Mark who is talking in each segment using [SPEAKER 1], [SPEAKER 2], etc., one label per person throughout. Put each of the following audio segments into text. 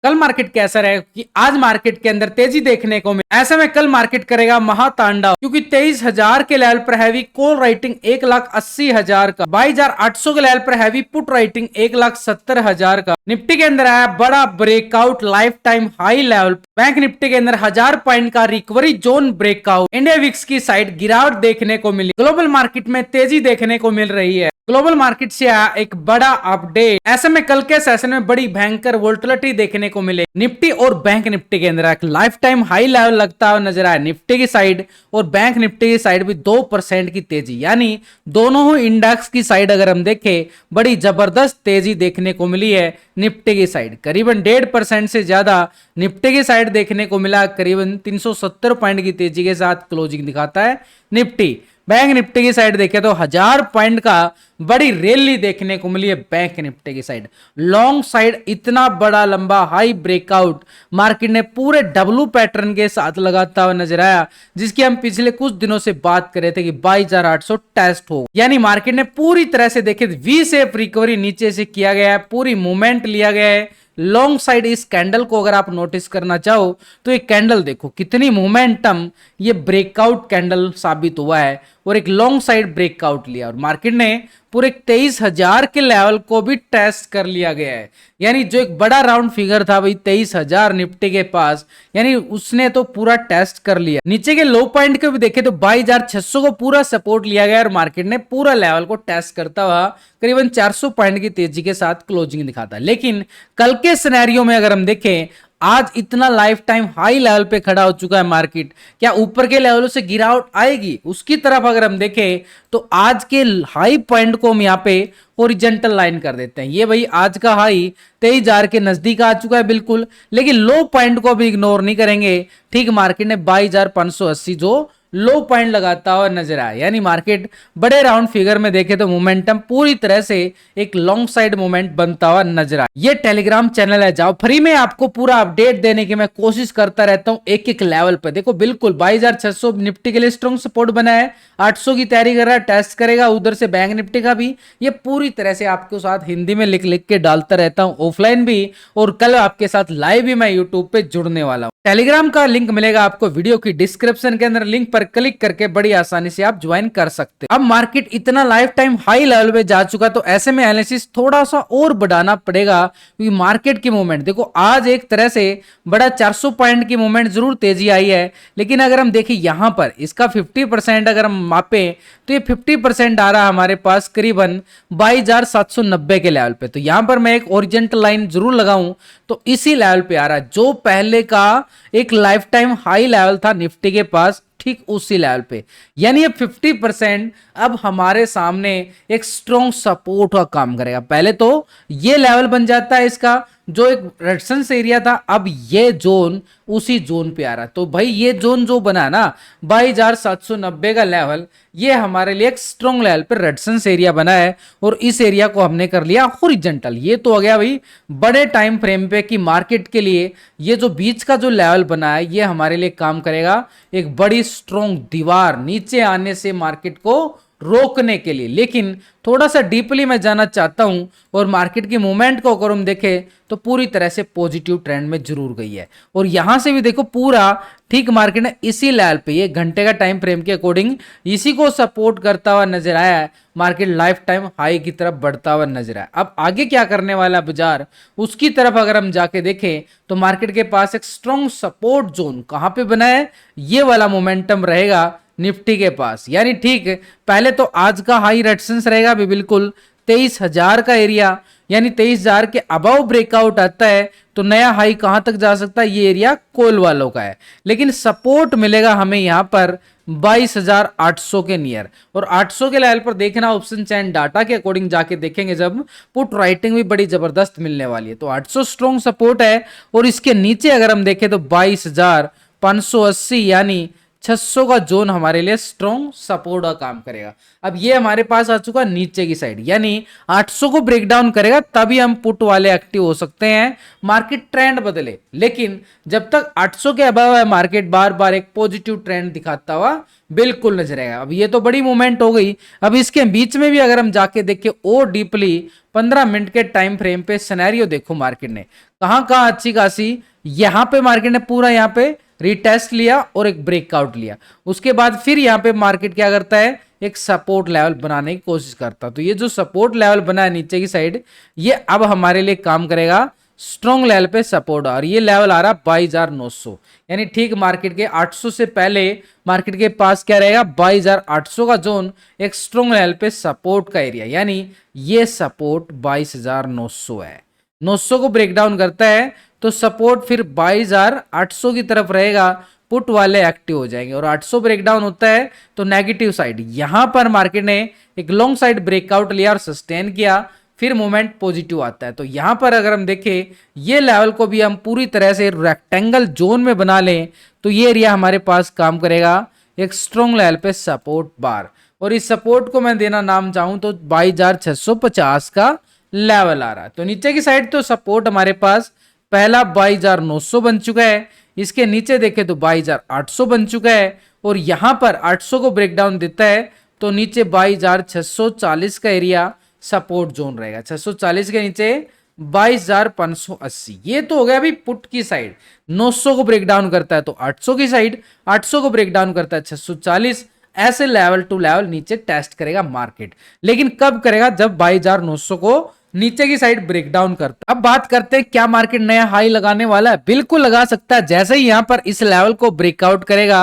[SPEAKER 1] कल मार्केट कैसा रहेगा, कि आज मार्केट के अंदर तेजी देखने को मिले। ऐसे में कल मार्केट करेगा महातांडव, क्योंकि 23,000 के लेवल पर हैवी कॉल राइटिंग 1,80,000 का, 22,800 के लेवल पर हैवी पुट राइटिंग 1,70,000 का। निफ्टी के अंदर आया बड़ा breakout life time high level. Bank Nifty के अंदर 1000 पॉइंट का recovery zone breakout. India VIX की साइड गिरावट देखने को मिली। ग्लोबल मार्केट में तेजी देखने को मिल रही है। ग्लोबल मार्केट से आया एक बड़ा अपडेट। ऐसे में कल के सेशन में बड़ी भयंकर वोल्टिलिटी देखने को मिले। निफ्टी और बैंक निफ्टी के अंदर एक लाइफ टाइम हाई लेवल लगता हुआ नजर आया निफ्टी की साइड, और बैंक निफ्टी की साइड भी 2% की तेजी, यानी दोनों ही इंडेक्स की साइड अगर हम देखें बड़ी जबरदस्त तेजी देखने को मिली है। निफ्टी की साइड करीबन 1.5% से ज्यादा निफ्टी की साइड देखने को मिला। करीबन 370 पॉइंट की तेजी के साथ क्लोजिंग दिखाता है निफ्टी। बैंक निफ्टी की साइड देखें तो 1000 पॉइंट का बड़ी रैली देखने को मिली है बैंक निफ्टी की साइड। लॉन्ग साइड इतना बड़ा लंबा हाई ब्रेकआउट मार्केट ने पूरे डब्लू पैटर्न के साथ लगाता हुआ नजर आया, जिसकी हम पिछले कुछ दिनों से बात कर रहे थे कि 22,800 टेस्ट हो, यानी मार्केट ने पूरी तरह से देखे वी शेप रिकवरी नीचे से किया गया है, पूरी मूवमेंट लिया गया है। लॉन्ग साइड इस कैंडल को अगर आप नोटिस करना चाहो तो ये कैंडल देखो कितनी मोमेंटम ये ब्रेकआउट कैंडल साबित हुआ है, और एक लॉन्ग साइड ब्रेकआउट लिया, और मार्केट ने पूरे 23,000 के लेवल को भी टेस्ट कर लिया गया है। यानी जो एक बड़ा राउंड फिगर था भाई 23,000 निफ्टी के पास, यानी उसने तो पूरा टेस्ट कर लिया। नीचे के लो पॉइंट को भी देखे तो 22,600 को पूरा सपोर्ट लिया गया, और मार्केट ने पूरा लेवल को टेस्ट करता हुआ करीबन 400 पॉइंट की तेजी के साथ क्लोजिंग दिखाता है। लेकिन कल के सिनेरियो में अगर हम देखें, आज इतना लाइफ टाइम हाई लेवल पे खड़ा हो चुका है मार्केट, क्या ऊपर के लेवलों से गिरावट आएगी उसकी तरफ अगर हम देखें तो आज के हाई पॉइंट को हम यहाँ पे ओरिजेंटल लाइन कर देते हैं। ये भाई आज का हाई 23,000 के नजदीक आ चुका है बिल्कुल, लेकिन लो पॉइंट को भी इग्नोर नहीं करेंगे। ठीक मार्केट ने 22,580 जो लो पॉइंट लगाता हुआ नजर आया, यानी मार्केट बड़े राउंड फिगर में देखे तो मोमेंटम पूरी तरह से एक लॉन्ग साइड मोमेंट बनता हुआ नजर आया। ये टेलीग्राम चैनल है, जाओ फ्री में आपको पूरा अपडेट देने की मैं कोशिश करता रहता हूं एक एक लेवल पे। देखो बिल्कुल 22,600 निफ्टी के लिए स्ट्रॉन्ग सपोर्ट बना है, 800 की तैयारी कर रहा है, टेस्ट करेगा। उधर से बैंक निफ्टी का भी ये पूरी तरह से आपके साथ हिंदी में लिख लिख के डालता रहता हूं, ऑफलाइन भी, और कल आपके साथ लाइव भी मैं यूट्यूब पे जुड़ने वाला हूं। टेलीग्राम का लिंक मिलेगा आपको वीडियो की डिस्क्रिप्शन के अंदर, लिंक पर क्लिक करके बड़ी आसानी से आप ज्वाइन कर सकते हैं। अब मार्केट इतना लाइफ टाइम हाई लेवल पे जा चुका, तो ऐसे में एनालिसिस थोड़ा सा और बढ़ाना पड़ेगा, क्योंकि मार्केट की मूवमेंट देखो आज एक तरह से बड़ा 400 पॉइंट की मूवमेंट जरूर तेजी आई है, लेकिन अगर हम देखें यहां पर इसका 50% अगर हम मापे तो ये 50% आ रहा है हमारे पास करीबन 22,790 के लेवल पे। तो यहां पर मैं एक ओरिजेंटल लाइन जरूर लगाऊं तो इसी लेवल पे आ रहा है, जो पहले का एक लाइफ टाइम हाई लेवल था निफ्टी के पास, ठीक उसी लेवल पे। यानी ये 50% अब हमारे सामने एक स्ट्रॉन्ग सपोर्ट का काम करेगा। पहले तो ये लेवल बन जाता है इसका जो एक रेजिस्टेंस एरिया था, अब ये जोन उसी जोन पे आ रहा है। तो भाई ये जोन जो बना ना 22,790 का लेवल, ये हमारे लिए एक स्ट्रॉन्ग लेवल पे रेजिस्टेंस एरिया बना है, और इस एरिया को हमने कर लिया हॉरिजॉन्टल। ये तो हो गया भाई बड़े टाइम फ्रेम पे कि मार्केट के लिए ये जो बीच का जो लेवल बना है ये हमारे लिए काम करेगा एक बड़ी स्ट्रॉन्ग दीवार नीचे आने से मार्केट को रोकने के लिए। लेकिन थोड़ा सा डीपली मैं जाना चाहता हूं, और मार्केट की मूवमेंट को अगर हम देखें तो पूरी तरह से पॉजिटिव ट्रेंड में जरूर गई है, और यहां से भी देखो पूरा ठीक मार्केट ने इसी लेवल पे ये घंटे का टाइम फ्रेम के अकॉर्डिंग इसी को सपोर्ट करता हुआ नजर आया है। मार्केट लाइफ टाइम हाई की तरफ बढ़ता हुआ नजर आया। अब आगे क्या करने वाला बाजार उसकी तरफ अगर हम जाके देखें तो मार्केट के पास एक स्ट्रॉन्ग सपोर्ट जोन कहां पे बना है, ये वाला मोमेंटम रहेगा निफ्टी के पास। यानी ठीक पहले तो आज का हाई रेजिस्टेंस रहेगा भी बिल्कुल 23,000 का एरिया, यानी 23,000 के अबव ब्रेकआउट आता है तो नया हाई कहां तक जा सकता है, ये एरिया कोल वालों का है। लेकिन सपोर्ट मिलेगा हमें यहां पर 22,800 के नियर, और 800 के लेवल पर देखना ऑप्शन चैन डाटा के अकॉर्डिंग जाके देखेंगे जब पुट राइटिंग भी बड़ी जबरदस्त मिलने वाली है। तो 800 स्ट्रॉन्ग सपोर्ट है, और इसके नीचे अगर हम देखें तो 22,580 यानी 600 का जोन हमारे लिए स्ट्रॉन्ग सपोर्ट का काम करेगा। अब ये हमारे पास आ चुका नीचे की साइड, यानी 800 को ब्रेक डाउन करेगा तभी हम पुट वाले एक्टिव हो सकते हैं, मार्केट ट्रेंड बदले। लेकिन जब तक 800 के अबव है मार्केट बार बार एक पॉजिटिव ट्रेंड दिखाता हुआ बिल्कुल नजर आएगा। अब ये तो बड़ी मूवमेंट हो गई। अब इसके बीच में भी अगर हम जाके देखें और डीपली 15 मिनट के टाइम फ्रेम पे सिनेरियो देखो, मार्केट ने कहां कहां अच्छी खासी, यहां पे मार्केट ने पूरा यहां पे रिटेस्ट लिया और एक ब्रेकआउट लिया, उसके बाद फिर यहां पे मार्केट क्या करता है, एक सपोर्ट लेवल बनाने की कोशिश करता। तो ये जो सपोर्ट लेवल बना है नीचे की साइड, ये अब हमारे लिए काम करेगा स्ट्रॉन्ग लेवल पे सपोर्ट। और ये लेवल आ रहा 22,900, यानी ठीक मार्केट के 800 से पहले मार्केट के पास क्या रहेगा, 22,800 का जोन एक स्ट्रॉन्ग लेवल पे सपोर्ट का एरिया, यानी ये सपोर्ट 22,900 है। 900 को ब्रेक डाउन करता है तो सपोर्ट फिर 22,800 की तरफ रहेगा, पुट वाले एक्टिव हो जाएंगे। और 800 ब्रेक डाउन होता है तो नेगेटिव साइड, यहां पर मार्केट ने एक लॉन्ग साइड ब्रेकआउट लिया और सस्टेन किया, फिर मोमेंट पॉजिटिव आता है। तो यहां पर अगर हम देखें ये लेवल को भी हम पूरी तरह से रेक्टेंगल जोन में बना लें तो ये एरिया हमारे पास काम करेगा एक स्ट्रॉन्ग लेवल पे सपोर्ट बार। और इस सपोर्ट को मैं देना नाम चाहूं तो 22,650 का लेवल आ रहा है। तो नीचे की साइड तो सपोर्ट हमारे पास पहला 22,900 बन चुका है, इसके नीचे देखें तो 22,800 बन चुका है, और यहां पर 800 को ब्रेकडाउन देता है तो नीचे 22,640 का एरिया सपोर्ट जोन रहेगा। 640 के नीचे 22,580, ये तो हो गया अभी पुट की साइड। 900 को ब्रेक डाउन करता है तो 800 की साइड, 800 को ब्रेक डाउन करता है 640, ऐसे लेवल टू लेवल नीचे टेस्ट करेगा मार्केट। लेकिन कब करेगा, जब 22,900 को नीचे की साइड ब्रेक डाउन करता। अब बात करते हैं क्या मार्केट नया हाई लगाने वाला है। बिल्कुल लगा सकता है, जैसे ही यहां पर इस लेवल को ब्रेकआउट करेगा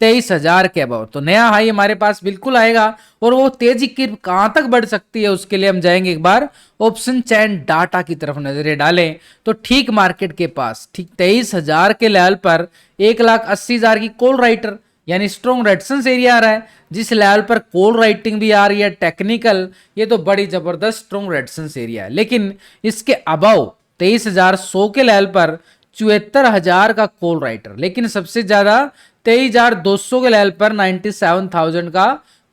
[SPEAKER 1] 23,000 के अबाउट, तो नया हाई हमारे पास बिल्कुल आएगा। और वो तेजी की कहां तक बढ़ सकती है उसके लिए हम जाएंगे एक बार ऑप्शन चैन डाटा की तरफ नजरें डालें तो ठीक मार्केट के पास ठीक 23,000 के लेवल पर 1,80,000 की कॉल राइटर यानी स्ट्रॉन्ग रेजिस्टेंस एरिया आ रहा है, जिस लेवल पर कॉल राइटिंग भी आ रही है टेक्निकल, ये तो बड़ी जबरदस्त स्ट्रॉन्ग रेजिस्टेंस एरिया है। लेकिन इसके अबाव 23,100 के लेवल पर 74,000 का कॉल राइटर, लेकिन सबसे ज्यादा 23,200 के लेवल पर 97,000 का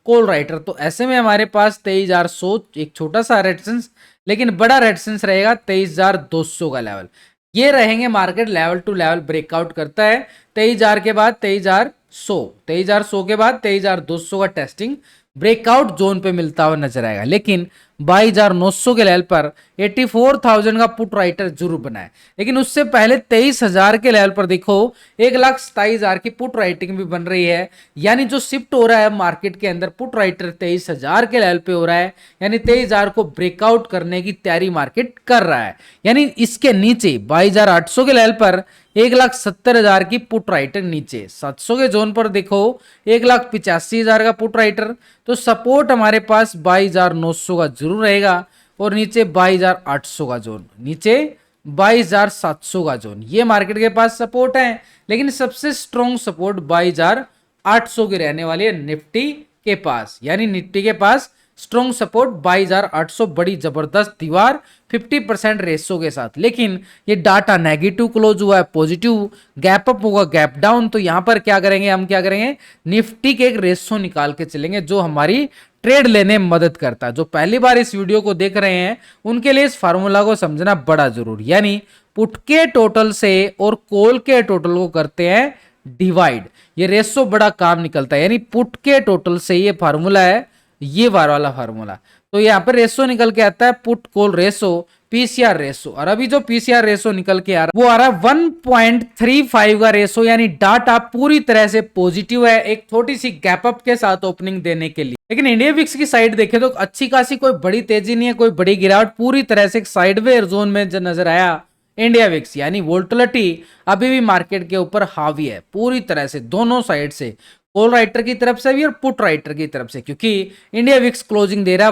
[SPEAKER 1] कॉल राइटर। तो ऐसे में हमारे पास 23,100 एक छोटा सा रेजिस्टेंस, लेकिन बड़ा रेजिस्टेंस रहेगा 23,200 का लेवल। ये रहेंगे market level to level breakout करता है 23,000 के बाद 23,100 के बाद 23,200 का टेस्टिंग ब्रेकआउट जोन पे मिलता हुआ नजर आएगा। लेकिन 22,900 के लेवल पर 84,000 का पुट राइटर जरूर बनाए। लेकिन उससे पहले 23,000 के लेवल पर देखो 1,27,000 की पुट राइटिंग भी बन रही है, यानी जो शिफ्ट हो रहा है मार्केट के अंदर पुट राइटर 23,000 के लेवल पे हो रहा है, यानी 23,000 को ब्रेकआउट करने की तैयारी मार्केट कर रहा है। यानी इसके नीचे 22,800 के लेवल पर 1,70,000 की पुट राइटर नीचे, 700 के जोन पर देखो 1,85,000 का पुट राइटर। तो सपोर्ट हमारे पास 22,900 का जरूर रहेगा, और नीचे 22,800 का जोन, नीचे 22,700 का जोन, ये मार्केट के पास सपोर्ट है। लेकिन सबसे स्ट्रॉन्ग सपोर्ट 22,800 की रहने वाली है निफ्टी के पास, यानी निफ्टी के पास स्ट्रॉन्ग सपोर्ट 22,800, बड़ी जबरदस्त दीवार 50% रेशो के साथ। लेकिन ये डाटा नेगेटिव क्लोज हुआ है, पॉजिटिव गैप अप होगा, गैप डाउन, तो यहां पर क्या करेंगे हम, क्या करेंगे निफ्टी के एक रेशो निकाल के चलेंगे जो हमारी ट्रेड लेने में मदद करता है। जो पहली बार इस वीडियो को देख रहे हैं उनके लिए इस फार्मूला को समझना बड़ा जरूरी, यानी पुट के टोटल से और कॉल के टोटल को करते हैं डिवाइड, ये रेशो बड़ा काम निकलता है। यानी पुट के टोटल से ये फार्मूला है, ये बार वाला फार्मूला, तो यहाँ पर रेशो निकल के आता है put call ratio, PCR ratio. और अभी जो पीसीआर रेशो निकल के आ रहा है वो आ रहा है 1.35 का रेशो, यानी डाटा पूरी तरह से पॉजिटिव है, एक छोटी सी गैप अप के साथ ओपनिंग देने के लिए। लेकिन इंडिया विक्स की साइड देखें तो अच्छी खासी कोई बड़ी तेजी नहीं है, कोई बड़ी गिरावट, पूरी तरह से एक साइडवेयर जोन में जो नजर आया इंडिया विक्स, यानी वोल्टिलिटी अभी भी मार्केट के ऊपर हावी है पूरी तरह से, दोनों साइड से, कॉल राइटर की तरफ से भी और पुट राइटर की तरफ से, क्योंकि इंडिया विक्स क्लोजिंग दे रहा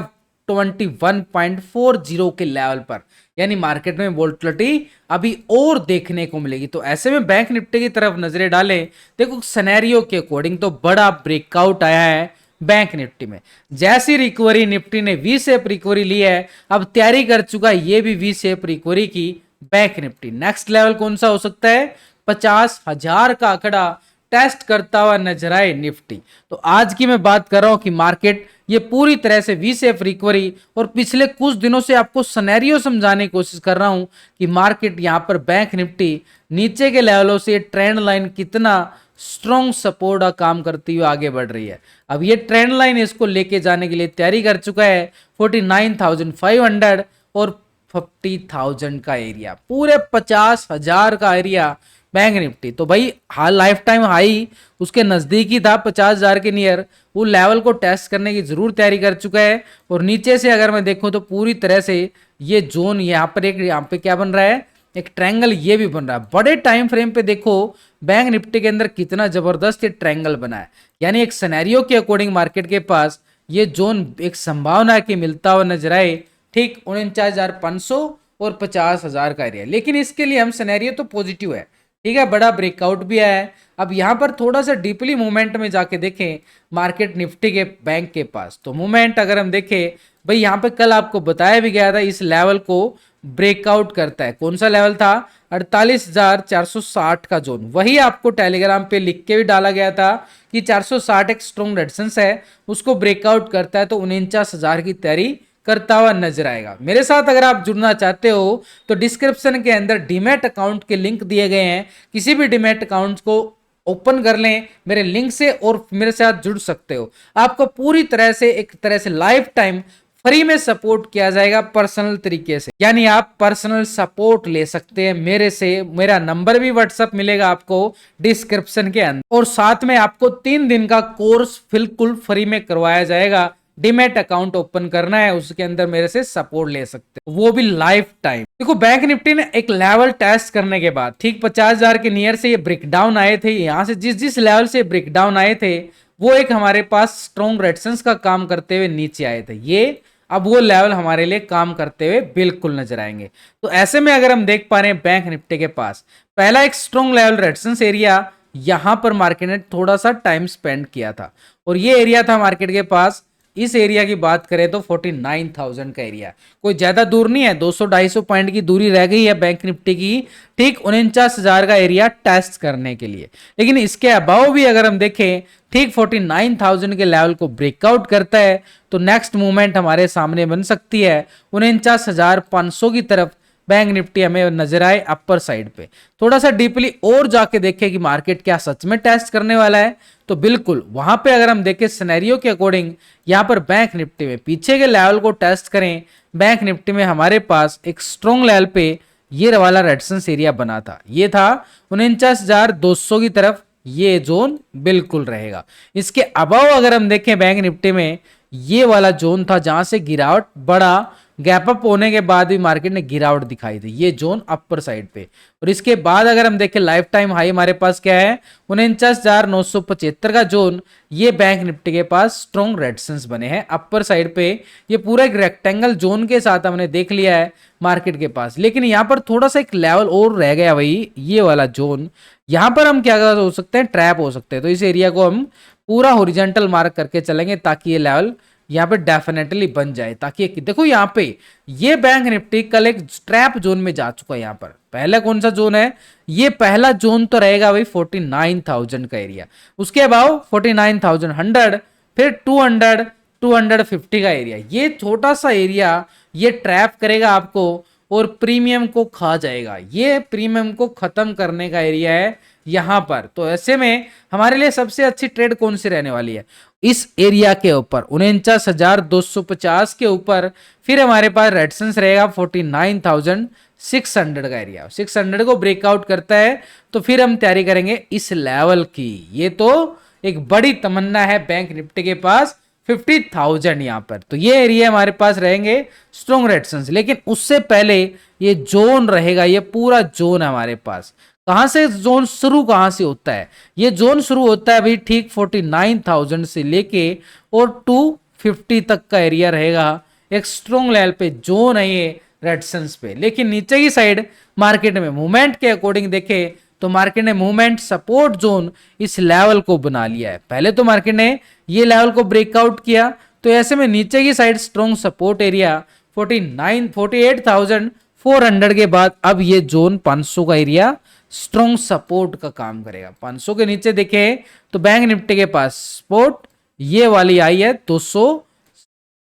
[SPEAKER 1] 21.40 के लेवल पर, यानी मार्केट में वोल्टिलिटी अभी और देखने को मिलेगी। तो ऐसे में बैंक निफ्टी की तरफ नजरें डालें, देखो सिनेरियो के अकॉर्डिंग तो बड़ा ब्रेकआउट आया है बैंक निफ्टी में। जैसी रिकवरी निफ्टी ने वी शेप रिकवरी ली है, अब तैयारी कर चुका है ये भी वी शेप रिकवरी की बैंक निफ्टी। नेक्स्ट लेवल कौन सा हो सकता है, 50,000 का आंकड़ा टेस्ट करता हुआ नजर आए निफ्टी। तो आज की मैं बात कर रहा हूं कि मार्केट ये पूरी तरह से वी शेप रिकवरी, और पिछले कुछ दिनों से आपको सिनेरियो समझाने की कोशिश कर रहा हूं कि मार्केट यहां पर बैंक निफ्टी नीचे के लेवलों से ट्रेंड लाइन कितना स्ट्रॉन्ग सपोर्ट का काम करती हुई आगे बढ़ रही है। अब ये ट्रेंड लाइन इसको लेके जाने के लिए तैयारी कर चुका है 49,500 और 50,000 का एरिया, पूरे 50,000 का एरिया बैंक निफ्टी। तो भाई हाल लाइफ टाइम हाई उसके नजदीक ही था 50,000 के नियर, वो लेवल को टेस्ट करने की जरूर तैयारी कर चुका है। और नीचे से अगर मैं देखूं तो पूरी तरह से ये जोन यहाँ पर एक यहाँ पे क्या बन रहा है, एक ट्रायंगल ये भी बन रहा है। बड़े टाइम फ्रेम पे देखो बैंक निफ्टी के अंदर कितना जबरदस्त ये ट्रायंगल बना है, यानी एक सिनेरियो के अकॉर्डिंग मार्केट के पास ये जोन एक संभावना है कि मिलता हुआ नजर आए, ठीक 49,500 और 50,000 का एरिया। लेकिन इसके लिए हम सिनेरियो तो पॉजिटिव है, ठीक है, बड़ा ब्रेकआउट भी आया है। अब यहाँ पर थोड़ा सा डीपली मूवमेंट में जाके देखें मार्केट निफ्टी के बैंक के पास, तो मूवमेंट अगर हम देखें भाई यहाँ पे कल आपको बताया भी गया था इस लेवल को ब्रेकआउट करता है। कौन सा लेवल था, 48,460 का जोन, वही आपको टेलीग्राम पे लिख के भी डाला गया था कि 460 एक स्ट्रॉन्ग रेजिस्टेंस है, उसको ब्रेकआउट करता है तो 49,000 की तैयारी करता हुआ नजर आएगा। मेरे साथ अगर आप जुड़ना चाहते हो तो डिस्क्रिप्शन के अंदर डीमैट अकाउंट के लिंक दिए गए हैं, किसी भी डीमैट अकाउंट को ओपन कर लें मेरे लिंक से और मेरे साथ जुड़ सकते हो। आपको पूरी तरह से एक तरह से लाइफ टाइम फ्री में सपोर्ट किया जाएगा पर्सनल तरीके से, यानी आप पर्सनल सपोर्ट ले सकते हैं मेरे से। मेरा नंबर भी व्हाट्सएप मिलेगा आपको डिस्क्रिप्शन के अंदर, और साथ में आपको 3 दिन का कोर्स बिल्कुल फ्री में करवाया जाएगा। डीमैट अकाउंट ओपन करना है, उसके अंदर मेरे से सपोर्ट ले सकते हो, वो भी लाइफ टाइम। देखो बैंक निफ्टी ने एक लेवल टेस्ट करने के बाद ठीक 50,000 के नियर से ये ब्रेक डाउन आए थे, यहां से जिस लेवल से ब्रेक डाउन आए थे वो एक हमारे पास स्ट्रॉन्ग रेजिस्टेंस का काम करते हुए नीचे आए थे। ये अब वो लेवल हमारे लिए काम करते हुए बिल्कुल नजर आएंगे। तो ऐसे में अगर हम देख पा रहे हैं बैंक निफ्टी के पास पहला एक स्ट्रॉन्ग लेवल रेजिस्टेंस एरिया, यहां पर मार्केट ने थोड़ा सा टाइम स्पेंड किया था, और ये एरिया था मार्केट के पास, इस एरिया की बात करें तो 49,000 का एरिया, कोई ज्यादा दूर नहीं है, 200-250 पॉइंट की दूरी रह गई है बैंक निफ्टी की ठीक 49,000 का एरिया टेस्ट करने के लिए। लेकिन इसके अबाव भी अगर हम देखें ठीक 49,000 के लेवल को ब्रेकआउट करता है तो नेक्स्ट मूवमेंट हमारे सामने बन सकती है 49,500 की तरफ। बैंक निफ्टी हमें नजर आए अपर साइड पे, थोड़ा सा डीपली और जाके देखें कि मार्केट क्या सच में टेस्ट करने वाला है, तो बिल्कुल वहां पे अगर हम देखें सिनेरियो के अकॉर्डिंग यहां पर बैंक निफ्टी में पीछे के लेवल को टेस्ट करें, बैंक निफ्टी में हमारे पास एक स्ट्रॉन्ग लेवल पे ये वाला रेजिस्टेंस एरिया बना था, ये था 49,200 की तरफ, ये जोन बिल्कुल रहेगा। इसके अबाव अगर हम देखें बैंक निफ्टी में ये वाला जोन था जहां से गिरावट बड़ा गैप अप होने के बाद भी मार्केट ने गिरावट दिखाई थी, ये जोन अपर साइड पे। और इसके बाद अगर हम देखें लाइफ टाइम हाई हमारे पास क्या है 49,975 का जोन, ये बैंक निफ्टी के पास स्ट्रॉन्ग रेजिस्टेंस बने हैं अपर साइड पे। ये पूरा एक रेक्टेंगल जोन के साथ हमने देख लिया है मार्केट के पास, लेकिन यहाँ पर थोड़ा सा एक लेवल और रह गया भाई, ये वाला जोन, यहाँ पर हम क्या हो सकते हैं, ट्रैप हो सकते हैं। तो इस एरिया को हम पूरा हॉरिजॉन्टल मार्क करके चलेंगे ताकि ये लेवल यहाँ पे डेफिनेटली बन जाए, ताकि देखो यहाँ पे ये बैंक निफ्टी कल एक ट्रैप जोन में जा चुका है। यहाँ पर पहला कौन सा जोन है, ये पहला जोन तो रहेगा भाई 49,000 का एरिया, उसके अबाव 49,100, फिर 200 250 का एरिया। ये छोटा सा एरिया ये ट्रैप करेगा आपको और प्रीमियम को खा जाएगा, ये प्रीमियम को खत्म करने का एरिया है यहां पर। तो ऐसे में हमारे लिए सबसे अच्छी ट्रेड कौन सी रहने वाली है, इस एरिया के ऊपर 49,250 के ऊपर। फिर हमारे पास रेजिस्टेंस रहेगा 49,600 का एरिया, 600 को ब्रेकआउट करता है तो फिर हम तैयारी करेंगे इस लेवल की। ये तो एक बड़ी तमन्ना है बैंक निफ्टी के पास 50,000 यहाँ पर, तो ये एरिया हमारे पास रहेंगे स्ट्रॉन्ग रेजिस्टेंस। लेकिन उससे पहले ये जोन रहेगा, ये पूरा जोन हमारे पास कहां से जोन शुरू कहां से होता है, ये जोन शुरू होता है भाई ठीक 49,000 से लेके और 250 तक का एरिया रहेगा, एक स्ट्रॉन्ग लेवल पे जोन है ये रेजिस्टेंस पे। लेकिन नीचे की साइड मार्केट में मूवमेंट के अकॉर्डिंग देखे तो मार्केट ने मूवमेंट सपोर्ट जोन इस लेवल को बना लिया है। पहले तो मार्केट ने ये लेवल को ब्रेकआउट किया, तो ऐसे में नीचे की साइड स्ट्रॉन्ग सपोर्ट एरिया 48,000 400 के बाद अब ये जोन 500 का एरिया स्ट्रॉन्ग सपोर्ट का काम करेगा। 500 के नीचे देखें तो बैंक निफ्टी के पास सपोर्ट ये वाली आई है 200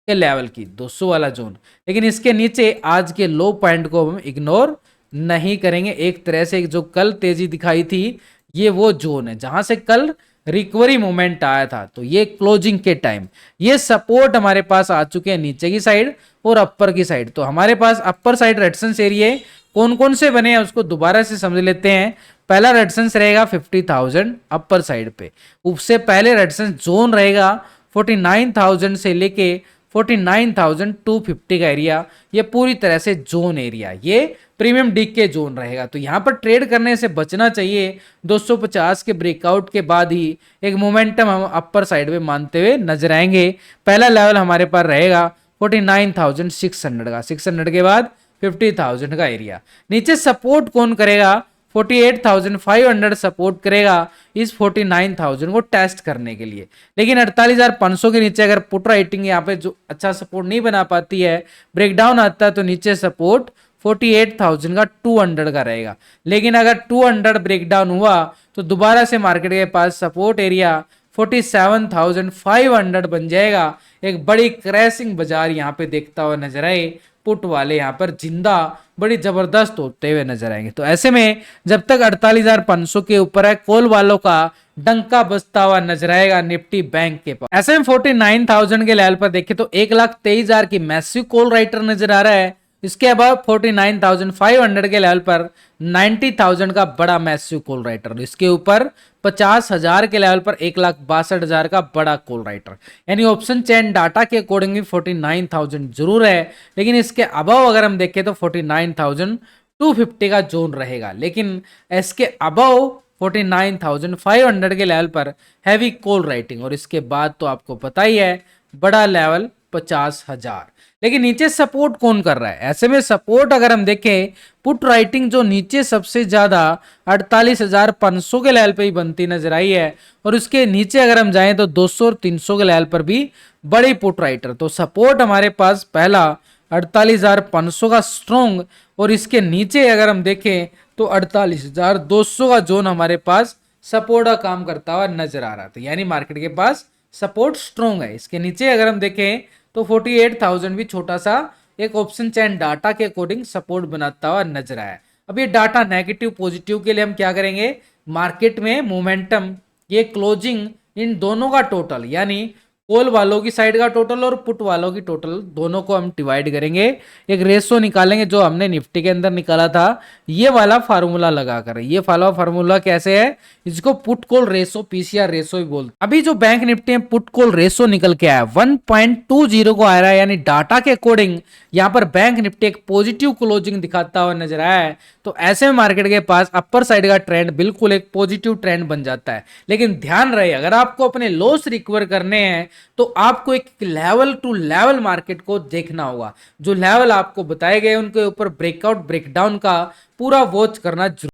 [SPEAKER 1] के लेवल की, 200 वाला जोन, लेकिन इसके नीचे आज के लो पॉइंट को हम इग्नोर नहीं करेंगे। एक तरह से जो कल तेजी दिखाई थी ये वो जोन है जहां से कल रिकवरी मोमेंट आया था। तो ये क्लोजिंग के टाइम ये सपोर्ट हमारे पास आ चुके हैं नीचे की साइड और अपर की साइड। तो हमारे पास अपर साइड रेजिस्टेंस एरिया कौन कौन से बने हैं उसको दोबारा से समझ लेते हैं। पहला रेजिस्टेंस रहेगा 50,000 अपर साइड पे, उससे पहले रेजिस्टेंस जोन रहेगा 49,000 से लेके 49,250 का एरिया, ये पूरी तरह से जोन एरिया, ये प्रीमियम डी के जोन रहेगा। तो यहां पर ट्रेड करने से बचना चाहिए। 250 के ब्रेकआउट के बाद ही एक मोमेंटम हम अपर साइड में मानते हुए नजर आएंगे। पहला लेवल हमारे पास रहेगा 49,600 का, 600 के बाद 50,000 का एरिया। नीचे सपोर्ट कौन करेगा? 48,500 सपोर्ट करेगा इस 49,000 को टेस्ट करने के लिए। लेकिन 48,500 के नीचे अगर पुट राइटिंग यहाँ पे जो अच्छा सपोर्ट नहीं बना पाती है, ब्रेकडाउन आता है, तो नीचे सपोर्ट 48,000 का 200 का रहेगा। लेकिन अगर 200 ब्रेकडाउन हुआ तो दोबारा से मार्केट के पास सपोर्ट एरिया 47,500 बन जाएगा। एक बड़ी क्रैशिंग बाजार यहाँ पे देखता हुआ नजर आए, पुट वाले यहाँ पर जिंदा बड़ी जबरदस्त होते हुए नजर आएंगे। तो ऐसे में जब तक 48,500 के ऊपर है, कॉल वालों का डंका बजता हुआ नजर आएगा निफ्टी बैंक के पास। ऐसे में 49,000 के लेवल पर देखें तो 1,23,000 की मैसिव कॉल राइटर नजर आ रहा है। इसके अबाव 49,500 के लेवल पर 90,000 का बड़ा मैसिव कॉल राइटर, इसके ऊपर 50,000 के लेवल पर 1,62,000 का बड़ा कॉल राइटर। यानी ऑप्शन चेन डाटा के अकॉर्डिंग भी 49,000 जरूर है, लेकिन इसके अबाव अगर हम देखें तो 49,250 का जोन रहेगा। लेकिन इसके अबाव 49,500 के लेवल पर हैवी कॉल राइटिंग, और इसके बाद तो आपको पता ही है बड़ा लेवल 50,000। लेकिन नीचे सपोर्ट कौन कर रहा है? ऐसे में सपोर्ट अगर हम देखें, पुट राइटिंग जो नीचे सबसे ज्यादा 48,500 के लेवल पे ही बनती नजर आई है, और उसके नीचे अगर हम जाएं तो 200 और 300 के लेवल पर भी बड़ी पुट राइटर। तो सपोर्ट हमारे पास पहला 48,500 का स्ट्रॉन्ग, और इसके नीचे अगर हम देखें तो 48,200 का जोन हमारे पास सपोर्ट का काम करता हुआ नजर आ रहा था। यानी मार्केट के पास सपोर्ट स्ट्रॉन्ग है। इसके नीचे अगर हम देखें तो 48,000 भी छोटा सा एक ऑप्शन चैन डाटा के अकॉर्डिंग सपोर्ट बनाता हुआ नजर आया। अब ये डाटा नेगेटिव पॉजिटिव के लिए हम क्या करेंगे? मार्केट में मोमेंटम, ये क्लोजिंग, इन दोनों का टोटल, यानी कॉल वालों की साइड का टोटल और पुट वालों की टोटल, दोनों को हम डिवाइड करेंगे, एक रेशो निकालेंगे जो हमने निफ्टी के अंदर निकाला था ये वाला फार्मूला लगाकर। ये वाला फार्मूला कैसे है? इसको put call ratio, PCR ratio भी बोलते हैं। अभी जो बैंक निफ्टी में पुट कॉल रेशो निकल के आया 1.20 को आ रहा है, यानी डाटा के अकॉर्डिंग यहाँ पर बैंक निफ्टी एक पॉजिटिव क्लोजिंग दिखाता हुआ नजर आया है। तो ऐसे में मार्केट के पास अपर साइड का ट्रेंड बिल्कुल एक पॉजिटिव ट्रेंड बन जाता है। लेकिन ध्यान रहे, अगर आपको अपने लॉस रिकवर करने हैं तो आपको एक लेवल टू लेवल मार्केट को देखना होगा। जो लेवल आपको बताए गए उनके ऊपर ब्रेकआउट ब्रेकडाउन का पूरा वॉच करना जरूरी।